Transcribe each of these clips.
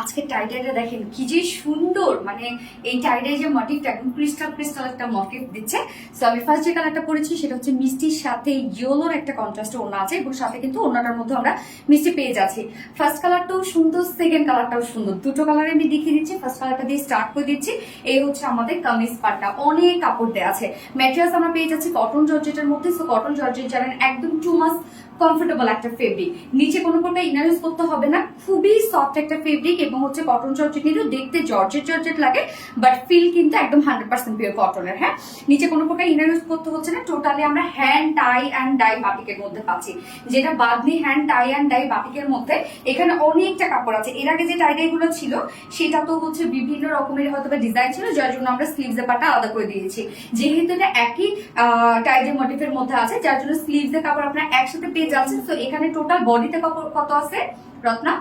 আজকে টাইডাইটা দেখেন কি যে সুন্দর, মানে এই টাইডাই যে মোটিভটা একদম ক্রিস্টাল ক্রিস্টাল একটা মোটিভ দিচ্ছে। সো আমি ফার্স্ট যে কালারটা পরেছি সেটা হচ্ছে মিষ্টির সাথে ইয়েলোর একটা কন্ট্রাস্ট ওড়না আছে, এবং সাথে কিন্তু ওড়নাটার মধ্যে আমরা মিষ্টি পেয়ে যাচ্ছি। ফার্স্ট কালারটাও সুন্দর, সেকেন্ড কালারটাও সুন্দর, দুটো কালারে আমি দেখিয়ে দিচ্ছি। ফার্স্ট কালারটা দিয়ে স্টার্ট করে দিচ্ছি। এই হচ্ছে আমাদের কামিজ পাটটা, অনেক কাপড় দেওয়া আছে। ম্যাটেরিয়ালস আমরা পেয়ে যাচ্ছি কটন জর্জেটের মধ্যে। সো কটন জর্জেট জানেন একদম 2 মাস কমফোর্টেবল একটা ফেব্রিক, নিচে কোনো প্রকার ইনার ইউজ করতে হবে না, খুবই সফট একটা ফেব্রিক, এবং হচ্ছে কটন জর্জেট কিন্তু দেখতে জর্জেট জর্জেট লাগে, বাট ফিল কিন্তু একদম 100% পিওর কটনের। হ্যাঁ, নিচে কোনো প্রকার ইনার ইউজ করতে হচ্ছে না। টোটালি আমরা হ্যান্ড টাই অ্যান্ড ডাই বাটিকের মধ্যে পাচ্ছি, যেটা Bamni hand tie and dye বাটিকের মধ্যে। এখানে অনেকটা কাপড় আছে। এর আগে যে টাইডাই গুলো ছিল সেটা তো হচ্ছে বিভিন্ন রকমের হয়তো ডিজাইন ছিল, যার জন্য আমরা স্লিভস এর পাটা আলাদা করে দিয়েছি। যেহেতু এটা একই টাইডাই মোটিভের মধ্যে আছে, যার জন্য স্লিভস এর কাপড় আপনারা একসাথে পেয়ে যাচ্ছেন। তো এখানে টোটাল বডিতে কাপড় কত আছে রত্না?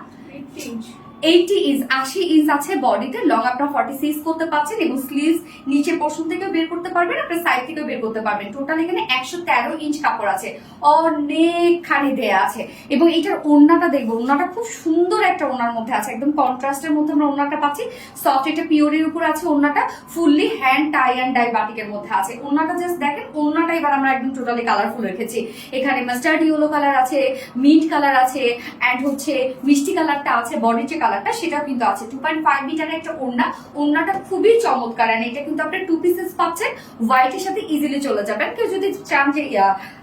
80 ইঞ্চ, 80 ইঞ্চ আছে বডিতে। লং আপনার 46 করতে পারছেন, এবং স্লিভস নিচে পোর্শন থেকেও বের করতে পারবেন, আপনার সাইড থেকেও বের করতে পারবেন। টোটাল এখানে 113 ইঞ্চ কাপড় আছে, অনেকখানি দেয়া আছে। এবং এটার ওড়নাটা দেখবো, ওড়নাটা খুব সুন্দর একটা ওড়নার মধ্যে আছে, একদম কন্ট্রাস্টের মধ্যে আমরা ওড়নাটা পাচ্ছি। সফট এটা পিওরের উপর আছে ওড়নাটা, fully hand tie and dye বাটিকের মধ্যে আছে। ওড়নাটা জাস্ট দেখেন, ওড়নাটা এবার আমরা একদম টোটালি কালারফুল রেখেছি। এখানে মাস্টার্ড ইয়েলো কালার আছে, মিন্ট কালার আছে, এন্ড হচ্ছে মিষ্টি কালারটা আছে। বডির যে কালারটা সেটাও কিন্তু আছে। 2.5 মিটার একটা ওড়না, ওড়নাটা খুবই চমৎকার। আর এটা কিন্তু আপনার 2 পিসেস পাচ্ছেন, হোয়াইটের সাথে ইজিলি চলে যাবেন। কেউ যদি চান যে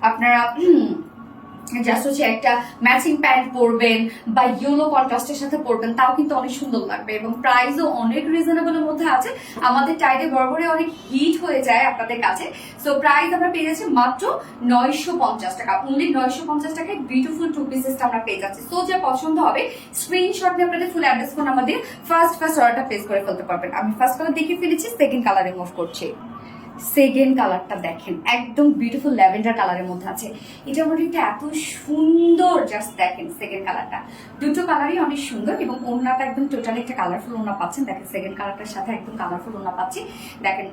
আপনারা জাস্ট হচ্ছে একটা ম্যাচিং প্যান্ট পরবেন বা ইয়েলো কন্ট্রাস্টের সাথে পরবেন, তাও কিন্তু অনেক সুন্দর লাগবে। এবং প্রাইসও অনেক রিজনেবলের মধ্যে আছে। আমাদের টাইডে বরাবরই অনেক হিট হয়ে যায় আপনাদের কাছে। সো প্রাইস আমরা পেয়ে যাচ্ছি মাত্র 950 টাকা, অনলি 950 টাকায় বিউটিফুল 2 পিসেসটা আমরা পেয়ে যাচ্ছি। সো যা পছন্দ হবে স্ক্রিনশট নিয়ে আপনাদের ফুল অ্যাড্রেস ফোন নাম্বার দিয়ে ফার্স্ট অর্ডারটা প্লেস করে ফেলতে পারবেন। আমি ফার্স্ট কালার দেখিয়ে ফেলেছি, সেকেন্ড কালারে মুভ করছি। সেকেন্ড কালারটা দেখেন, একদম বিউটিফুল ল্যাভেন্ডার কালারের মধ্যে আছে। এটার মধ্যে এত সুন্দর, জাস্ট দেখেন সেকেন্ড কালারটা। দুটো কালারই অনেক সুন্দর, এবং ওড়নাটা একদম টোটালি একটা কালারফুল ওড়না পাচ্ছেন। দেখেন সেকেন্ড কালারটার সাথে একদম কালারফুল ওড়না পাচ্ছি। দেখেন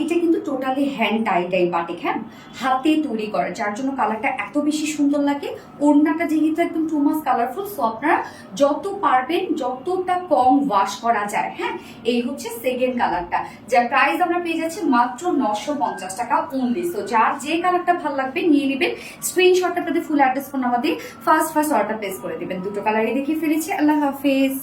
এটা কিন্তু টোটালি হ্যান্ড টাই ডাই বাটিক, হ্যাঁ, হাতে তৈরি করে, যার জন্য কালারটা এত বেশি সুন্দর লাগে। ওড়নাটা যেহেতু একদম 2 মাস কালারফুল, সো আপনারা যত পারবেন যতটা কম ওয়াশ করা যায়। হ্যাঁ, এই হচ্ছে সেকেন্ড কালারটা, যার প্রাইস আমরা পেয়ে যাচ্ছি মাত্র 950 টাকা অনলি। সো যার যে কালারটা ভালো লাগবে নিয়ে নেবেন। স্ক্রিনশটটা আপনাদের ফুল অ্যাড্রেস ফোন নাম্বার দিয়ে ফার্স্ট অর্ডার প্লেস করে দিবেন। দুটো কালারই দেখিয়ে ফেলেছি। আল্লাহ হাফেজ।